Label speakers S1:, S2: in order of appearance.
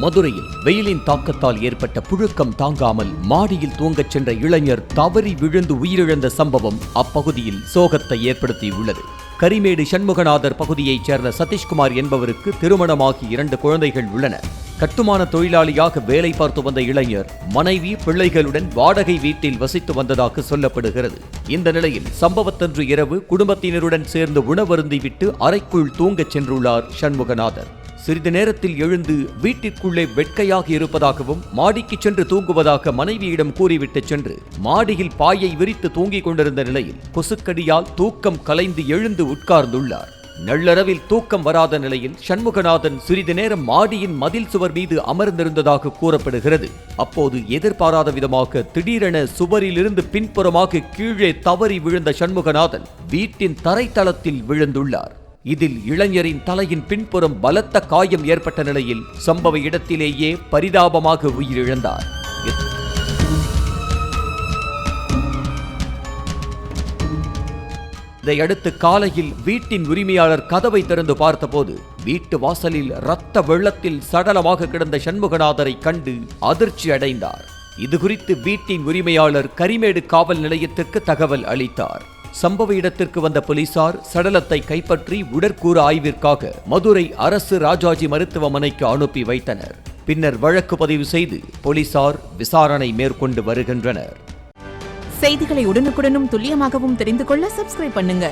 S1: மதுரையில் வெயிலின் தாக்கத்தால் ஏற்பட்ட புழுக்கம் தாங்காமல் மாடியில் தூங்கச் சென்ற இளைஞர் தவறி விழுந்து உயிரிழந்த சம்பவம் அப்பகுதியில் சோகத்தை ஏற்படுத்தியுள்ளது. கரிமேடு சண்முகநாதர் பகுதியைச் சேர்ந்த சதீஷ்குமார் என்பவருக்கு திருமணமாகி 2 குழந்தைகள் உள்ளன. கட்டுமான தொழிலாளியாக வேலை பார்த்து வந்த இளைஞர் மனைவி பிள்ளைகளுடன் வாடகை வீட்டில் வசித்து வந்ததாக சொல்லப்படுகிறது. இந்த நிலையில் சம்பவத்தன்று இரவு குடும்பத்தினருடன் சேர்ந்து உணவருந்திவிட்டு அறைக்குள் தூங்கச் சென்றுள்ளார் சண்முகநாதர். சிறிது நேரத்தில் எழுந்து வீட்டிற்குள்ளே வெட்கையாக இருப்பதாகவும் மாடிக்கு சென்று தூங்குவதாக மனைவியிடம் கூறிவிட்டு சென்று மாடியில் பாயை விரித்து தூங்கிக் கொண்டிருந்த நிலையில் கொசுக்கடியால் தூக்கம் கலைந்து எழுந்து உட்கார்ந்துள்ளார். நள்ளிரவில் தூக்கம் வராத நிலையில் சண்முகநாதன் சிறிது நேரம் மாடியின் மதில் சுவர் மீது அமர்ந்திருந்ததாக கூறப்படுகிறது. அப்போது எதிர்பாராத விதமாக திடீரென சுவரிலிருந்து பின்புறமாக கீழே தவறி விழுந்த சண்முகநாதன் வீட்டின் தரைத்தளத்தில் விழுந்துள்ளார். இதில் இளைஞரின் தலையின் பின்புறம் பலத்த காயம் ஏற்பட்ட நிலையில் சம்பவ இடத்திலேயே பரிதாபமாக உயிரிழந்தார். இதையடுத்து காலையில் வீட்டின் உரிமையாளர் கதவை திறந்து பார்த்தபோது வீட்டு வாசலில் இரத்த வெள்ளத்தில் சடலமாக கிடந்த சண்முகநாதரை கண்டு அதிர்ச்சி அடைந்தார். இதுகுறித்து வீட்டின் உரிமையாளர் கரிமேடு காவல் நிலையத்திற்கு தகவல் அளித்தார். சம்பவ இடத்திற்கு வந்த போலீசார் சடலத்தை கைப்பற்றி உடற்கூறு ஆய்விற்காக மதுரை அரசு ராஜாஜி மருத்துவமனைக்கு அனுப்பி வைத்தனர். பின்னர் வழக்கு பதிவு செய்து போலீசார் விசாரணை மேற்கொண்டு வருகின்றனர்.
S2: செய்திகளை உடனுக்குடனும் துல்லியமாகவும் தெரிந்து கொள்ள சப்ஸ்கிரைப் பண்ணுங்க.